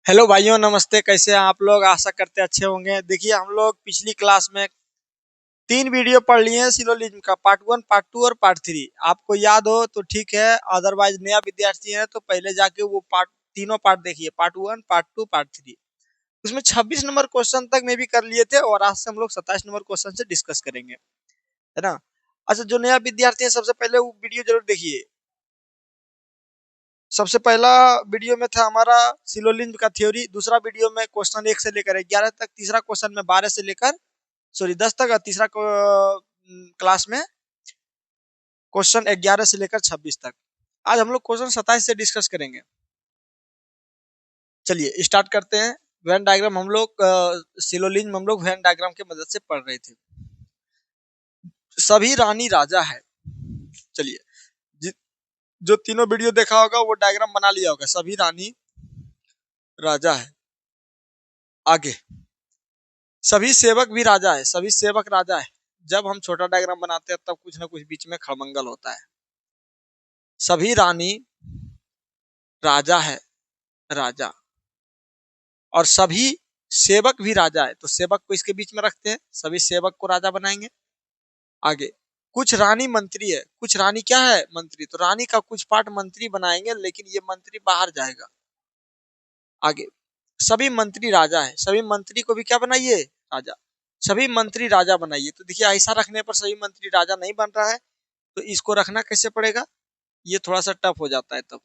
Hello भाइयों, नमस्ते। कैसे हैं आप लोग? आशा करते अच्छे होंगे। देखिए, हम लोग पिछली क्लास में 3 वीडियो पढ़ लिए हैं सिलोजिज्म का, पार्ट 1, पार्ट 2 और पार्ट 3। आपको याद हो तो ठीक है, अदरवाइज नया विद्यार्थी है तो पहले जाके वो तीनों पार्ट देखिए, पार्ट 1, पार्ट 2, पार्ट 3। उसमें 26 नंबर क्वेश्चन तक में भी कर लिए थे और आज से हम लोग 27 नंबर क्वेश्चन से डिस्कस करेंगे, है ना। अच्छा, जो नया विद्यार्थी है सबसे पहले वो वीडियो जरूर देखिए। सबसे पहला वीडियो में था हमारा सिलोजिज्म का थ्योरी, दूसरा वीडियो में क्वेश्चन 1 से लेकर 11 तक, तीसरा क्वेश्चन में 12 से लेकर 10 तक, और तीसरा क्लास में क्वेश्चन 11 से लेकर 26 तक। आज हम लोग क्वेश्चन 27 से डिस्कस करेंगे। चलिए स्टार्ट करते हैं। वेन डायग्राम हम लोग सिलोजिज्म हम लोग वेन डायग्राम की मदद से पढ़ रहे थे। सभी रानी राजा है। चलिए, जो तीनों वीडियो देखा होगा वो डायग्राम बना लिया होगा। सभी रानी राजा है। आगे, सभी सेवक भी राजा है। सभी सेवक राजा है। जब हम छोटा डायग्राम बनाते हैं तब कुछ ना कुछ बीच में खड़मंगल होता है। सभी रानी राजा है, राजा, और सभी सेवक भी राजा है, तो सेवक को इसके बीच में रखते हैं, सभी सेवक को राजा बनाएंगे। आगे, कुछ रानी मंत्री है। कुछ रानी क्या है? मंत्री। तो रानी का कुछ पार्ट मंत्री बनाएंगे, लेकिन ये मंत्री बाहर जाएगा। आगे, सभी मंत्री राजा है। सभी मंत्री को भी क्या बनाइए? राजा। सभी मंत्री राजा बनाइए। तो देखिए, ऐसा रखने पर सभी मंत्री राजा नहीं बन रहा है, तो इसको रखना कैसे पड़ेगा? ये थोड़ा सा टफ हो जाता है। तब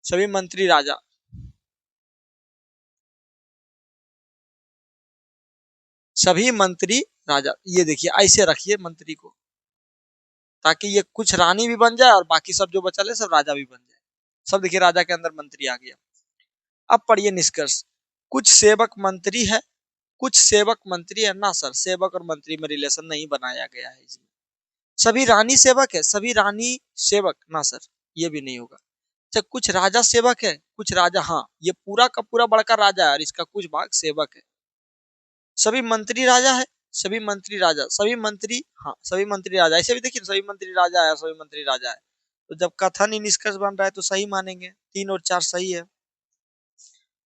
सभी मंत्री राजा, सभी मंत्री राजा, ये देखिए ऐसे रखिए मंत्री को, ताकि ये कुछ रानी भी बन जाए और बाकी सब जो बचा ले सब राजा भी बन जाए। सब देखिए, राजा के अंदर मंत्री आ गया। अब पढ़िए निष्कर्ष। कुछ सेवक मंत्री है। कुछ सेवक मंत्री है ना सर, सेवक और मंत्री में रिलेशन नहीं बनाया गया है इसमें। सभी रानी सेवक है। सभी रानी सेवक ना सर, ये भी नहीं होगा। अच्छा, कुछ राजा सेवक है। कुछ राजा, हाँ, ये पूरा का पूरा बड़का राजा है और इसका कुछ भाग सेवक है। सभी मंत्री राजा है। सभी मंत्री राजा, सभी मंत्री, हाँ, सभी मंत्री राजा। ऐसे भी देखिए, सभी मंत्री राजा है, सभी मंत्री राजा है, तो जब कथन ही निष्कर्ष बन रहा है तो सही मानेंगे। 3 और 4 सही है।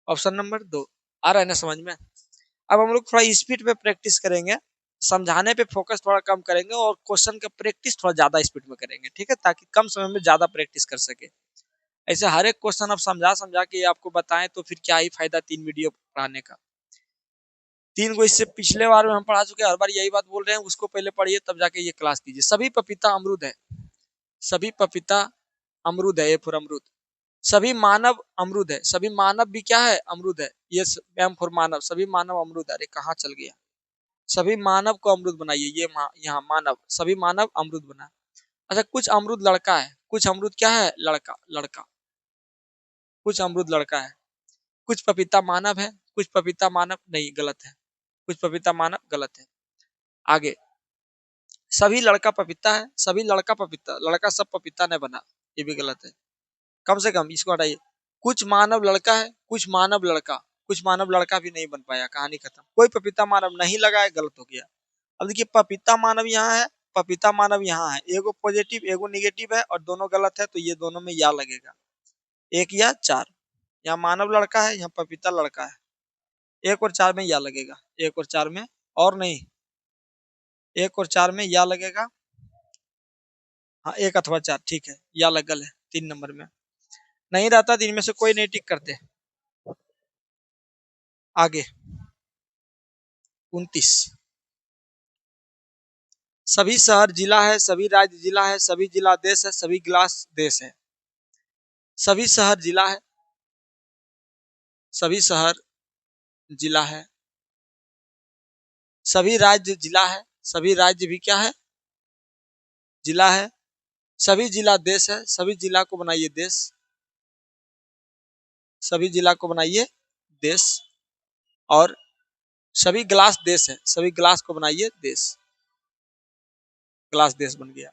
ऑप्शन नंबर 2 आ रहा है ना समझ में? अब हम लोग थोड़ा स्पीड पे प्रैक्टिस करेंगे, समझाने पे फोकस थोड़ा कम करेंगे और क्वेश्चन का प्रैक्टिस थोड़ा ज्यादा स्पीड में करेंगे, ठीक है, ताकि कम समय में ज्यादा प्रैक्टिस कर सके। ऐसे हर एक क्वेश्चन अब समझा समझा के आपको बताएं तो फिर क्या ही फायदा 3 वीडियो पढ़ाने का। 3 को इससे पिछले बार में हम पढ़ा चुके हैं, हर बार यही बात बोल रहे हैं, उसको पहले पढ़िए तब जाके ये क्लास कीजिए। सभी पपीता अमरूद है। सभी पपीता अमरूद है, ए फॉर अमरूद। सभी मानव अमरूद है। सभी मानव भी क्या है? अमरूद है। ये एम फॉर मानव। सभी मानव अमरूद है। अरे कहाँ चल गया? सभी मानव को अमरूद बनाइए, ये यहाँ मानव, सभी मानव अमरूद बना। अच्छा, कुछ अमरूद लड़का है। कुछ अमरूद क्या है? लड़का, लड़का। कुछ अमरूद लड़का है। कुछ पपीता मानव है। कुछ पपीता मानव नहीं, गलत है। कुछ पपीता मानव गलत है। आगे, सभी लड़का पपीता है। सभी लड़का पपीता, लड़का सब पपीता ने बना, ये भी गलत है। कम से कम इसको हटाइए। कुछ मानव लड़का है। कुछ मानव लड़का, कुछ मानव लड़का भी नहीं बन पाया, कहानी खत्म। कोई पपीता मानव नहीं लगा है, गलत हो गया। अब देखिए, पपीता मानव यहाँ है, पपीता मानव यहाँ है, एगो पॉजिटिव एगो निगेटिव है और दोनों गलत है, तो ये दोनों में या लगेगा, 1 या 4। यहाँ मानव लड़का है, यहाँ पपीता लड़का है, 1 और 4 में या लगेगा, 1 और 4 में, और नहीं, 1 और 4 में या लगेगा। हाँ, 1 अथवा 4, ठीक है, या लगल है 3 नंबर में। नहीं रहता तो इनमें से कोई नहीं टिक करते। आगे, 29, सभी शहर जिला है। सभी राज्य जिला है। सभी जिला देश है। सभी गिलास देश है। सभी शहर जिला है। सभी शहर जिला है। सभी राज्य जिला है। सभी राज्य भी क्या है? जिला है। सभी जिला देश है। सभी जिला को बनाइए देश। सभी जिला को बनाइए देश। और सभी गिलास देश है। सभी गिलास को बनाइए देश। गिलास देश बन गया।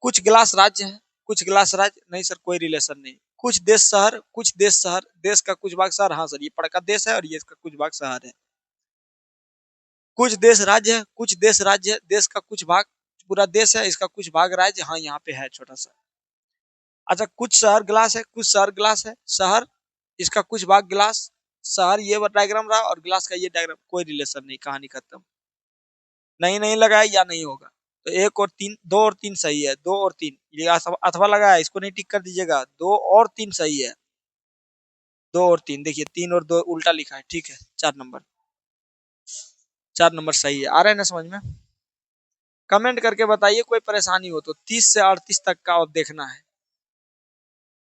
कुछ गिलास राज्य है। कुछ गिलास राज्य नहीं सर, कोई रिलेशन नहीं। कुछ देश शहर। कुछ देश शहर, देश का कुछ भाग शहर, हाँ सर, ये पड़का देश है और ये इसका कुछ भाग शहर है। कुछ देश राज्य है। कुछ देश राज्य है, देश का कुछ भाग पूरा देश है, इसका कुछ भाग राज्य, हाँ यहाँ पे है छोटा सा। अच्छा, कुछ शहर ग्लास है, कुछ शहर ग्लास है, शहर इसका कुछ भाग ग्लास, शहर ये डायग्राम रहा और ग्लास का ये डायग्राम, कोई रिलेशन नहीं, कहानी खत्म। नहीं नहीं लगाया या नहीं होगा। तो एक और तीन, दो और तीन सही है, दो और तीन, ये अथवा लगाया, इसको नहीं टिक कर दीजिएगा, दो और तीन सही है, दो और तीन, देखिए तीन और दो उल्टा लिखा है, ठीक है, 4 नंबर, 4 नंबर सही है। आ रहा है ना समझ में? कमेंट करके बताइए कोई परेशानी हो तो। 30 से 38 तक का अब देखना है।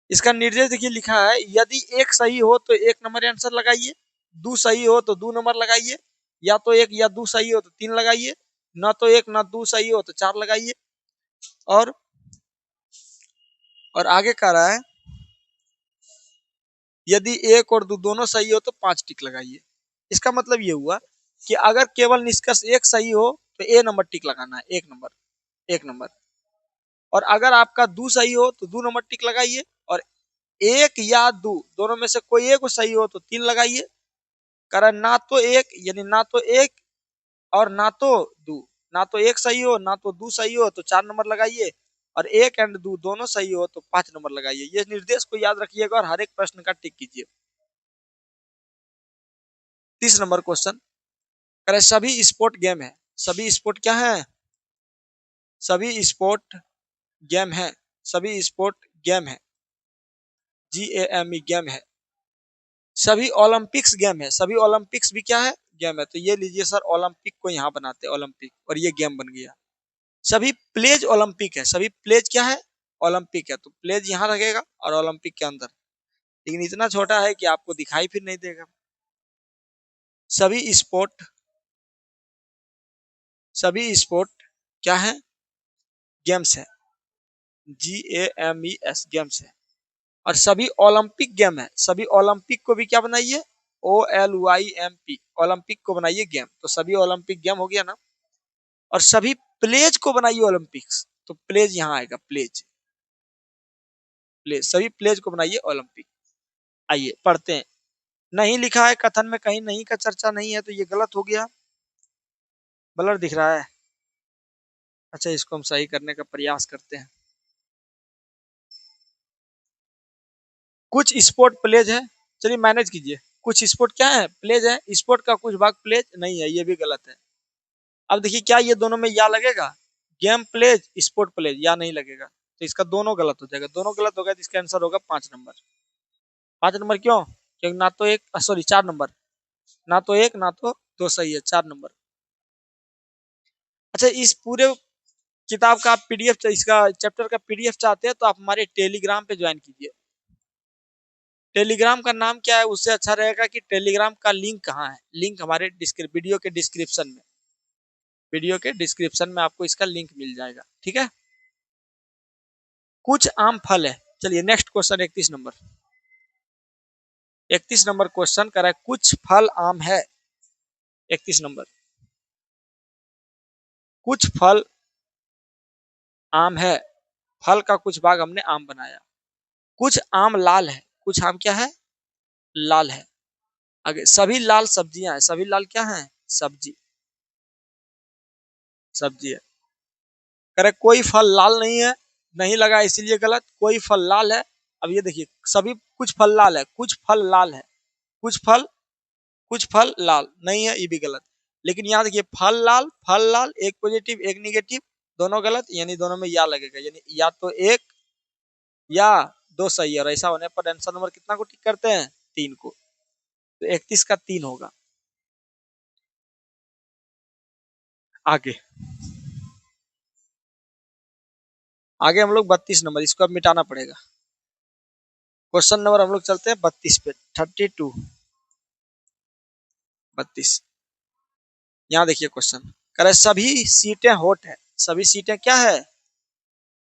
इसका निर्देश देखिए लिखा है, यदि एक सही हो तो 1 नंबर आंसर लगाइए, दो सही हो तो 2 नंबर लगाइए, या तो एक या दो सही हो तो 3 लगाइए, ना तो एक ना दो सही हो तो 4 लगाइए। और आगे कह रहा है, यदि एक और दो दोनों सही हो तो 5 टिक लगाइए। इसका मतलब ये हुआ कि अगर केवल निष्कर्ष एक सही हो तो A नंबर टिक लगाना है, 1 नंबर, 1 नंबर। और अगर आपका दो सही हो तो 2 नंबर टिक लगाइए, और एक या दो दोनों में से कोई एक सही हो तो 3 लगाइए। कारण ना तो एक, यानी ना तो एक और ना तो दो, ना तो एक सही हो ना तो दो सही हो तो 4 नंबर लगाइए, और एक एंड दो दोनों सही हो तो 5 नंबर लगाइए। ये निर्देश को याद रखिएगा और हर एक प्रश्न का टिक कीजिए। 30 नंबर क्वेश्चन करे, सभी स्पोर्ट गेम है, सभी स्पोर्ट क्या है? सभी स्पोर्ट गेम है, सभी स्पोर्ट गेम है, GAME गेम है। सभी ओलंपिक्स गेम है, सभी ओलंपिक्स भी क्या है? गेम है। तो ये लीजिए सर, ओलंपिक को यहाँ बनाते हैं ओलंपिक, और ये गेम बन गया। सभी प्लेज ओलंपिक है, सभी प्लेज क्या है? ओलंपिक है। तो प्लेज यहाँ लगेगा और ओलंपिक के अंदर, लेकिन इतना छोटा है कि आपको दिखाई फिर नहीं देगा। सभी स्पोर्ट, सभी स्पोर्ट क्या है? गेम्स है, GAMES गेम्स है। और सभी ओलंपिक गेम है, सभी ओलंपिक को भी क्या बनाइए? OLYMP, ओलंपिक को बनाइए गेम। तो सभी ओलंपिक गेम हो गया ना। और सभी प्लेज को बनाइए ओलंपिक्स, तो प्लेज यहाँ आएगा, प्लेज, प्लेज, सभी प्लेज को बनाइए ओलंपिक। आइए पढ़ते हैं। नहीं लिखा है कथन में, कहीं नहीं का चर्चा नहीं है, तो ये गलत हो गया। ब्लर दिख रहा है, अच्छा इसको हम सही करने का प्रयास करते हैं। कुछ स्पोर्ट प्लेज है, चलिए मैनेज कीजिए। कुछ स्पोर्ट क्या है? प्लेज है। स्पोर्ट का कुछ भाग प्लेज नहीं है, ये भी गलत है। अब देखिए, क्या ये दोनों में या लगेगा? गेम प्लेज, स्पोर्ट प्लेज, या नहीं लगेगा, तो इसका दोनों गलत हो जाएगा। दोनों गलत होगा तो इसका आंसर होगा 5 नंबर। 5 नंबर क्यों? क्योंकि ना तो एक, सॉरी 4 नंबर, ना तो एक ना तो दो सही है, 4 नंबर। अच्छा, इस पूरे किताब का आप PDF, इसका चैप्टर का PDF चाहते हैं तो आप हमारे टेलीग्राम पे ज्वाइन कीजिए। टेलीग्राम का नाम क्या है? उससे अच्छा रहेगा कि टेलीग्राम का लिंक कहाँ है। लिंक हमारे वीडियो के डिस्क्रिप्शन में, वीडियो के डिस्क्रिप्शन में आपको इसका लिंक मिल जाएगा, ठीक है। कुछ आम फल है, चलिए next question 31 number. 31 number question कर रहा है, कुछ फल आम है। 31 नंबर, कुछ फल आम है, फल का कुछ भाग हमने आम बनाया। कुछ आम लाल है, कुछ आम क्या है? लाल है। आगे, सभी लाल सब्जियां हैं, सभी लाल क्या है? सब्जी, सब्जी है। करे कोई फल लाल नहीं है, नहीं लगा इसीलिए गलत। कोई फल लाल है। अब ये देखिए, सभी कुछ फल लाल है, कुछ फल लाल है, कुछ फल, कुछ फल लाल नहीं है, ये भी गलत। लेकिन यहाँ देखिए, फल लाल, एक पॉजिटिव एक निगेटिव, दोनों गलत, यानी दोनों में या लगेगा, यानी या तो एक या दो सही है। और ऐसा होने पर आंसर नंबर कितना को टिक करते हैं? 3 को। तो 31 का 3 होगा। आगे, आगे हम लोग 32 नंबर, इसको अब मिटाना पड़ेगा। क्वेश्चन नंबर हम लोग चलते हैं 32 पे, 32, 32। यहाँ देखिए क्वेश्चन कह रहे, सभी सीटें हॉट है, सभी सीटें क्या है?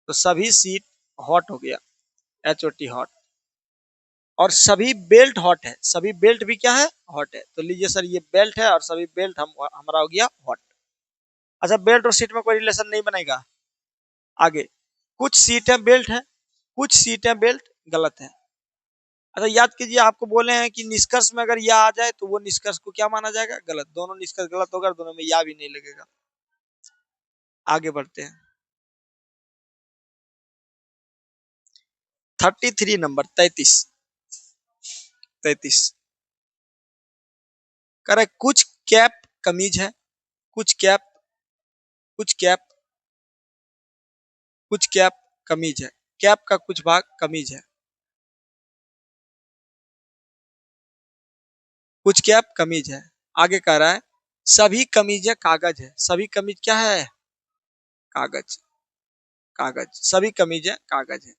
तो सभी सीट हॉट हो गया, HOT हॉट। और सभी बेल्ट हॉट है, सभी बेल्ट भी क्या है? हॉट है। तो लीजिए सर, ये बेल्ट है और सभी बेल्ट हमारा हो गया हॉट। अच्छा, बेल्ट और सीट में कोई रिलेशन नहीं बनेगा। आगे, कुछ सीटें बेल्ट है, कुछ सीटें बेल्ट, गलत है। अच्छा याद कीजिए, आपको बोले हैं कि निष्कर्ष में अगर या आ जाए तो वो निष्कर्ष को क्या माना जाएगा? गलत। दोनों निष्कर्ष गलत होगा, दोनों में या भी नहीं लगेगा। आगे बढ़ते हैं। 33 नंबर 33। 33 करेक्ट। कुछ कैप कमीज है, कुछ कैप, कुछ कैप, कुछ कैप कमीज है, कैप का कुछ भाग कमीज है, कुछ कैप कमीज है। आगे कह रहा है सभी कमीजें कागज है। सभी कमीज क्या है? कागज। कागज, सभी कमीजें कागज है।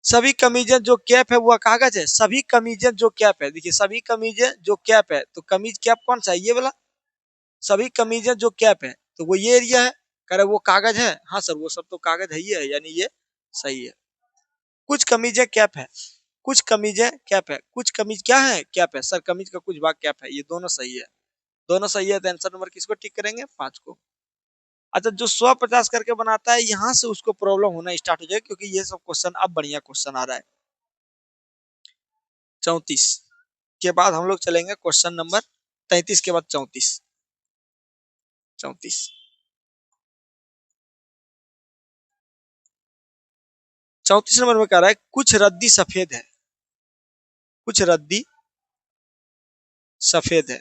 सभी कमीजें जो कैप है वो कागज है। सभी कमीजें जो कैप है, देखिए सभी कमीजें जो कैप है, तो कमीज कैप कौन सा है? ये वाला। सभी कमीजें जो कैप है तो वो ये एरिया है। कह रहे वो कागज है। हाँ सर वो सब तो कागज है ही है, यानी ये सही है। कुछ कमीजें कैप है, कुछ कमीजें कैप है, कुछ कमीज क्या है? कैप है। सर कमीज का कुछ भाग कैप है, ये दोनों सही है। दोनों सही है तो आंसर नंबर किसको टिक करेंगे? 5 को। अच्छा, जो 150 करके बनाता है यहां से उसको प्रॉब्लम होना स्टार्ट हो जाए, क्योंकि ये सब क्वेश्चन अब बढ़िया क्वेश्चन आ रहा है। 34 के बाद हम लोग चलेंगे क्वेश्चन नंबर 33 के बाद 34। 34 34 नंबर में कह रहा है कुछ रद्दी सफेद है, कुछ रद्दी सफेद है,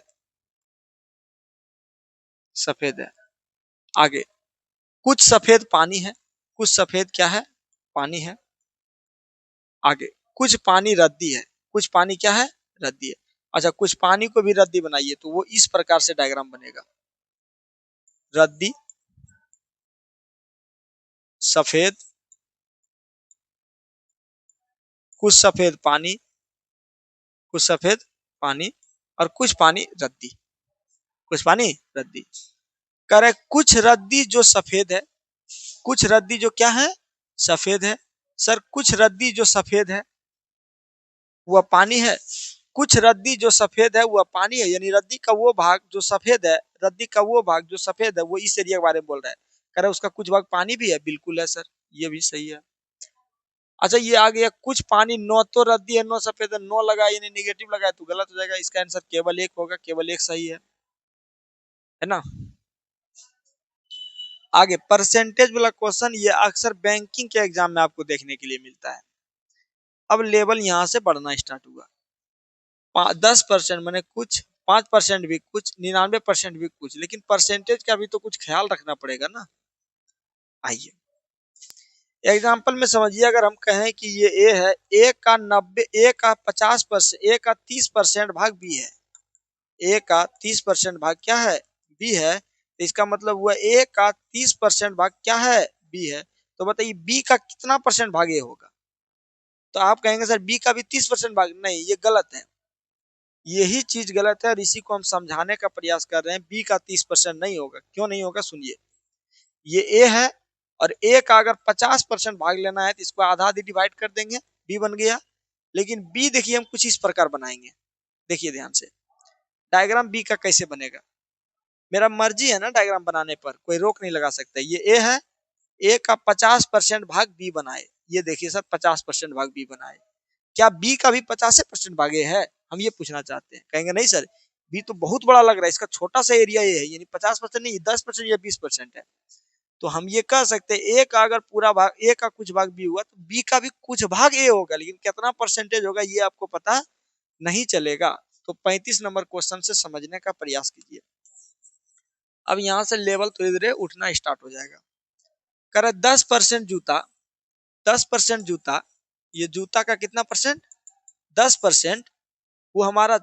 सफेद है। आगे कुछ सफेद पानी है, कुछ सफेद क्या है? पानी है। आगे कुछ पानी रद्दी है, कुछ पानी क्या है? रद्दी है। अच्छा, कुछ पानी को भी रद्दी बनाइए तो वो इस प्रकार से डायग्राम बनेगा। रद्दी, सफेद, कुछ सफेद पानी, कुछ सफेद पानी और कुछ पानी रद्दी, कुछ पानी रद्दी। करे कुछ रद्दी जो सफेद है, कुछ रद्दी जो क्या है? सफेद है। सर कुछ रद्दी जो सफेद है वह पानी है। कुछ रद्दी जो सफेद है वह पानी है, यानी रद्दी का वो भाग जो सफेद है, रद्दी का वो भाग जो सफेद है वो इस एरिया के बारे में बोल रहा है। कह रहा है उसका कुछ भाग पानी भी है। बिल्कुल है सर, ये भी सही है। अच्छा, ये आ गया कुछ पानी नो तो रद्दी है नो सफेद है, नो लगा यानी निगेटिव लगा तो गलत हो जाएगा। इसका आंसर केवल एक होगा, केवल एक सही है ना। आगे परसेंटेज वाला क्वेश्चन, ये अक्सर बैंकिंग के एग्जाम में आपको देखने के लिए मिलता है। अब लेवल यहां से बढ़ना स्टार्ट हुआ। 10% मैंने कुछ, 5% भी कुछ, 99% भी कुछ, लेकिन परसेंटेज का भी तो कुछ ख्याल रखना पड़ेगा ना। आइए एग्जाम्पल में समझिए, अगर हम कहें कि ये ए है, ए का 90, ए का 50%, ए का 30% भाग बी है, ए का 30% भाग क्या है? बी है। तो इसका मतलब हुआ ए का 30% भाग क्या है? बी है। तो बताइए बी का कितना परसेंट भाग ए होगा? तो आप कहेंगे सर बी का भी 30% भाग, नहीं ये गलत है। यही चीज गलत है और इसी को हम समझाने का प्रयास कर रहे हैं। बी का 30% नहीं होगा। क्यों नहीं होगा सुनिए। ये ए है और ए का अगर 50% भाग लेना है तो इसको आधा आधी डिवाइड कर देंगे, बी बन गया। लेकिन बी देखिए हम कुछ इस प्रकार बनाएंगे, देखिए ध्यान से। डायग्राम बी का कैसे बनेगा? मेरा मर्जी है ना, डायग्राम बनाने पर कोई रोक नहीं लगा सकता। ये ए है, ए का 50% भाग बी बनाए। ये देखिए सर 50% भाग बी बनाए। क्या बी का भी 50% भाग ए है? हम ये पूछना चाहते हैं। कहेंगे नहीं सर बी तो बहुत बड़ा लग रहा है, इसका छोटा सा एरिया ये है, यानी 50% नहीं 10% या 20% है। तो हम ये कह सकते हैं ए का अगर पूरा भाग, ए का कुछ भाग बी हुआ तो बी का भी कुछ भाग ए होगा, लेकिन कितना परसेंटेज होगा ये आपको पता नहीं चलेगा। तो 35 नंबर क्वेश्चन से समझने का प्रयास कीजिए। अब यहां से लेवल धीरे धीरे उठना स्टार्ट हो जाएगा। करे 10% जूता, 10% जूता, ये जूता का कितना परसेंट? 10%। वो हमारा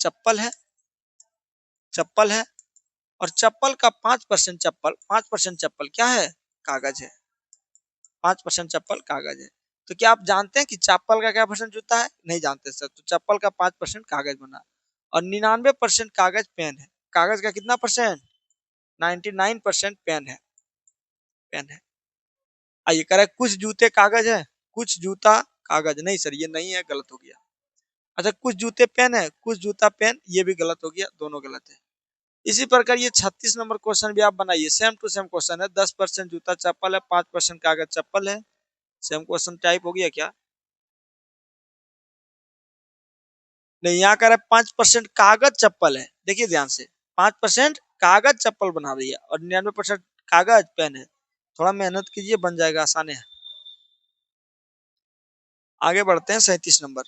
चप्पल है, चप्पल है। और चप्पल का 5% चप्पल, 5% चप्पल क्या है? कागज है। 5% चप्पल कागज है। तो क्या आप जानते हैं कि चप्पल का क्या परसेंट जूता है? नहीं जानते सर। तो चप्पल का 5% कागज बना और 99% कागज पेन है। कागज का कितना परसेंट? 99% पेन है, पेन है। आइए कह रहा है कुछ जूते कागज है, कुछ जूता कागज, नहीं सर ये नहीं है, गलत हो गया। अच्छा कुछ जूते पेन है, कुछ जूता पेन, ये भी गलत हो गया, दोनों गलत है। इसी प्रकार ये 36 नंबर क्वेश्चन भी आप बनाइए, सेम टू सेम क्वेश्चन है। 10% जूता चप्पल है, 5% कागज चप्पल है। सेम क्वेश्चन टाइप हो गया क्या? नहीं, यहाँ कह रहा है 5% कागज चप्पल है। देखिए ध्यान से, 5% कागज चप्पल बना रही है और 99% कागज पेन है। थोड़ा मेहनत कीजिए, बन जाएगा, आसान है। आगे बढ़ते हैं 37 नंबर।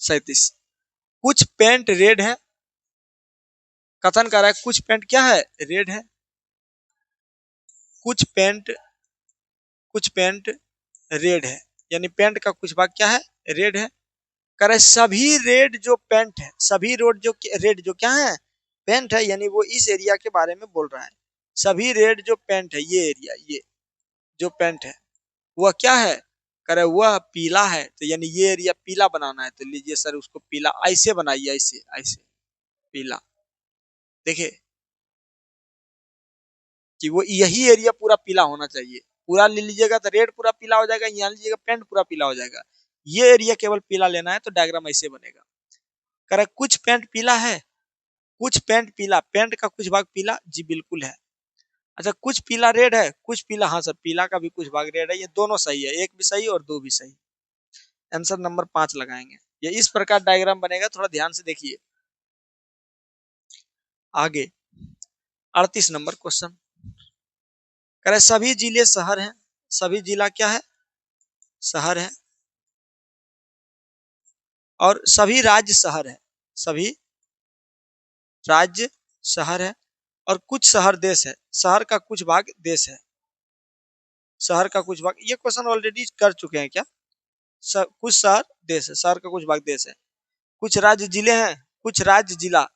37, कुछ पेंट रेड है। कथन कर रहा है कुछ पेंट क्या है, रेड है। कुछ पेंट, कुछ पेंट रेड है, यानी पेंट का कुछ भाग क्या है, रेड है। कह रहे सभी रेड जो पेंट है, सभी रोड जो रेड जो क्या है, पेंट है, यानी वो इस एरिया के बारे में बोल रहा है। सभी रेड जो पेंट है, ये एरिया, ये जो पेंट है वह क्या है, कह रहे वह पीला है। तो यानी ये एरिया पीला बनाना है, तो लीजिए सर उसको पीला ऐसे बनाइए, ऐसे ऐसे पीला। देखिए कि वो यही एरिया पूरा पीला होना चाहिए। पूरा ले लीजिएगा तो रेड पूरा पीला हो जाएगा, यहाँ लीजिएगा पेंट पूरा पीला हो जाएगा। ये एरिया केवल पीला लेना है, तो डायग्राम ऐसे बनेगा। कह रहा कुछ पेंट पीला है, कुछ पेंट पीला, पेंट का कुछ भाग पीला, जी बिल्कुल है। अच्छा कुछ पीला रेड है, कुछ पीला, हाँ सर पीला का भी कुछ भाग रेड है, ये दोनों सही है, एक भी सही और दो भी सही। आंसर नंबर 5 लगाएंगे। ये इस प्रकार डायग्राम बनेगा, थोड़ा ध्यान से देखिए। आगे 38 नंबर क्वेश्चन, कह रहे सभी जिले शहर हैं। सभी जिला क्या है, शहर है। और सभी राज्य शहर है, सभी राज्य शहर है। और कुछ शहर देश है, शहर का कुछ भाग देश है। शहर का कुछ भाग, ये क्वेश्चन ऑलरेडी कर चुके हैं क्या। कुछ शहर देश है, शहर का कुछ भाग देश है। कुछ राज्य जिले हैं, कुछ राज्य जिला।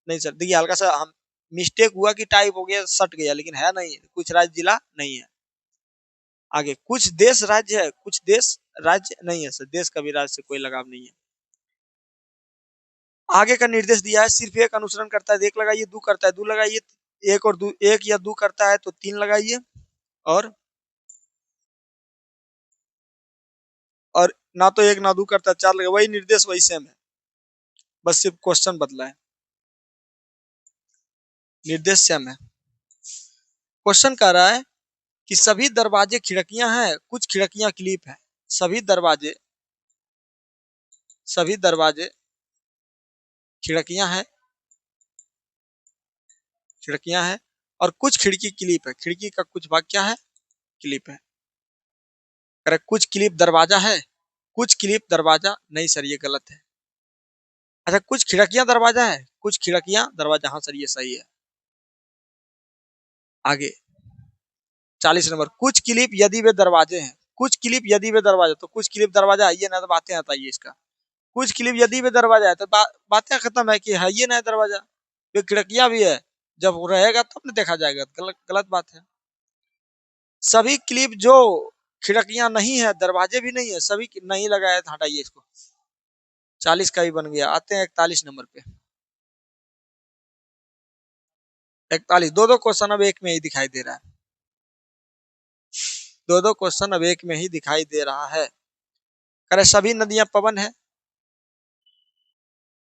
नहीं सर देखिए हल्का सा हम मिस्टेक हुआ कि टाइप हो गया, सट गया, लेकिन है नहीं, कुछ राज्य जिला नहीं है। आगे कुछ देश राज्य है, कुछ देश राज्य नहीं है, सर देश का भी राज्य से कोई लगाव नहीं है। आगे का निर्देश दिया है, सिर्फ एक अनुसरण करता है, एक लगाइए, दो करता है, दो लगाइए, एक और दो, एक या दो करता है तो 3 लगाइए, और ना तो एक ना दो करता है 4 लगाइए। वही निर्देश वही सेम है, बस सिर्फ क्वेश्चन बदला है, निर्देश सेम है। क्वेश्चन कह रहा है कि सभी दरवाजे खिड़कियां हैं, कुछ खिड़कियां क्लिप है। सभी दरवाजे, सभी दरवाजे खिड़कियां हैं, खिड़कियां हैं, और कुछ खिड़की क्लिप है। खिड़की का कुछ भाग क्या है, क्लिप है। अरे कुछ क्लिप दरवाजा है, कुछ क्लिप दरवाजा नहीं सर ये गलत है। अच्छा कुछ खिड़कियां दरवाजा है, कुछ खिड़कियां दरवाजा, हाँ सर ये सही है। आगे 40 नंबर, कुछ क्लिप यदि वे दरवाजे हैं। कुछ क्लिप यदि वे दरवाजा, तो कुछ क्लिप दरवाजा है ये ना, तो बातें बताइए इसका। कुछ क्लिप यदि वे दरवाजा है तो बातें खत्म है कि है ये ना दरवाजा। ये खिड़कियां भी है, जब रहेगा तब ना देखा जाएगा, गलत गलत बात है। सभी क्लिप जो खिड़कियां नहीं है, दरवाजे भी नहीं है, सभी नहीं लगाया था, हटाइए इसको। 40 का ही बन गया। आते हैं 41 नंबर पे। 41, दो दो क्वेश्चन अब एक में ही दिखाई दे रहा है। दो दो क्वेश्चन अब एक में ही दिखाई दे रहा है। करे सभी नदियां पवन है।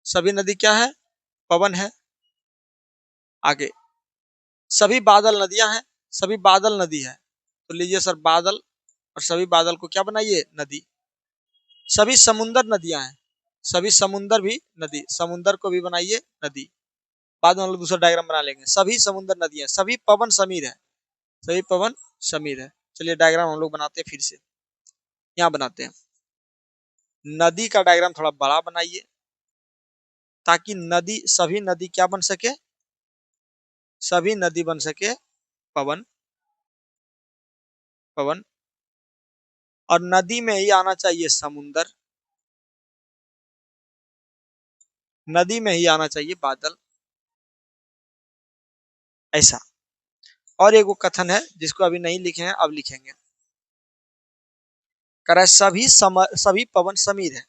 सभी नदी क्या है, पवन है। आगे सभी बादल नदियां हैं। सभी बादल नदी है, तो लीजिए सर बादल, और सभी बादल को क्या बनाइए, नदी। सभी समुंदर नदियां हैं। सभी समुंदर भी नदी, समुंदर को भी बनाइए नदी। बाद में हम लोग दूसरा डायग्राम बना लेंगे। सभी समुंदर नदियां, सभी पवन समीर है। सभी पवन समीर है। चलिए डायग्राम हम लोग बनाते हैं फिर से, यहाँ बनाते हैं। नदी का डायग्राम थोड़ा बड़ा बनाइए, ताकि नदी, सभी नदी क्या बन सके, सभी नदी बन सके पवन, पवन। और नदी में ही आना चाहिए समुंदर, नदी में ही आना चाहिए बादल, ऐसा। और एक वो कथन है जिसको अभी नहीं लिखे हैं, अब लिखेंगे। कह रहा है सभी पवन समीर है।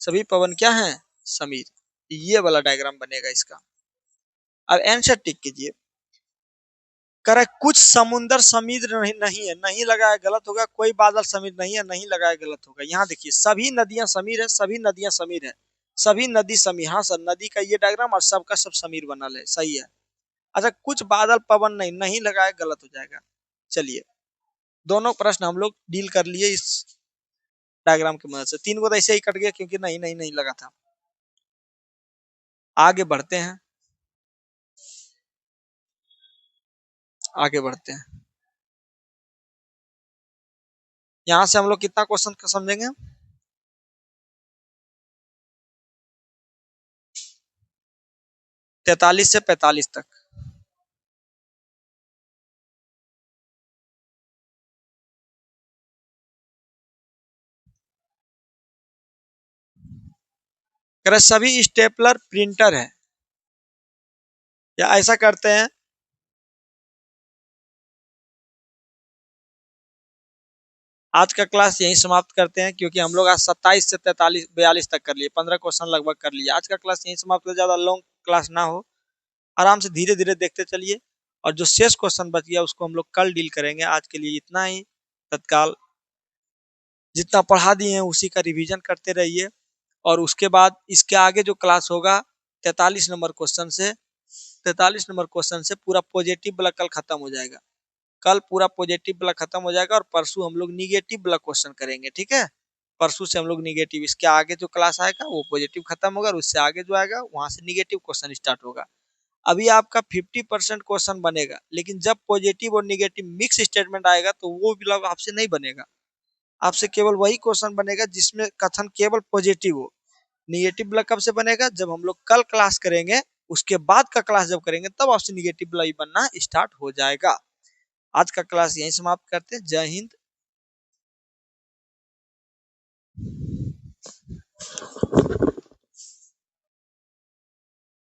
सभी पवन क्या है, समीर। ये वाला डायग्राम बनेगा इसका। अब आंसर टिक कीजिए। कह रहा है कुछ समुंदर समीर नहीं, नहीं है, नहीं लगाया गलत होगा। कोई बादल समीर नहीं है, नहीं लगाया गलत होगा। यहाँ देखिए सभी नदियां समीर है, सभी नदियां समीर है, सभी नदी समीर, हाँ सर नदी का ये डायग्राम और सबका सब समीर बनल है, सही है। अच्छा कुछ बादल पवन नहीं, नहीं लगाया गलत हो जाएगा। चलिए दोनों प्रश्न हम लोग डील कर लिए इस डायग्राम की मदद से। 3 को तो ऐसे ही कट गया क्योंकि नहीं नहीं नहीं लगा था। आगे बढ़ते हैं, आगे बढ़ते हैं। यहाँ से हम लोग कितना क्वेश्चन समझेंगे? 43 से 45 तक। अगर सभी स्टेपलर प्रिंटर है, या ऐसा करते हैं, आज का क्लास यहीं समाप्त करते हैं, क्योंकि हम लोग आज 27 से 43 42 तक कर लिए, 15 क्वेश्चन लगभग कर लिए। आज का क्लास यहीं समाप्त कर, ज्यादा लॉन्ग क्लास ना हो, आराम से धीरे धीरे देखते चलिए। और जो शेष क्वेश्चन बच गया उसको हम लोग कल डील करेंगे। आज के लिए इतना ही। तत्काल जितना पढ़ा दिए हैं उसी का रिवीजन करते रहिए। और उसके बाद इसके आगे जो क्लास होगा 43 नंबर क्वेश्चन से, 43 नंबर क्वेश्चन से पूरा पॉजिटिव वाला कल खत्म हो जाएगा। कल पूरा पॉजिटिव वाला खत्म हो जाएगा और परसों हम लोग निगेटिव वाला क्वेश्चन करेंगे, ठीक है? परसों से हम लोग निगेटिव, इसके आगे जो क्लास आएगा वो पॉजिटिव खत्म होगा और उससे आगे जो आएगा वहां से निगेटिव क्वेश्चन स्टार्ट होगा। अभी आपका 50% क्वेश्चन बनेगा, लेकिन जब पॉजिटिव और निगेटिव मिक्स स्टेटमेंट आएगा तो वो बिल्कुल आपसे नहीं बनेगा। आपसे केवल वही क्वेश्चन बनेगा जिसमें कथन केवल पॉजिटिव हो। निगेटिव ब्लॉक कब से बनेगा? जब हम लोग कल क्लास करेंगे, उसके बाद का क्लास जब करेंगे तब आपसे निगेटिव ब्लॉक बनना स्टार्ट हो जाएगा। आज का क्लास यहीं समाप्त करते हैं। जय हिंद।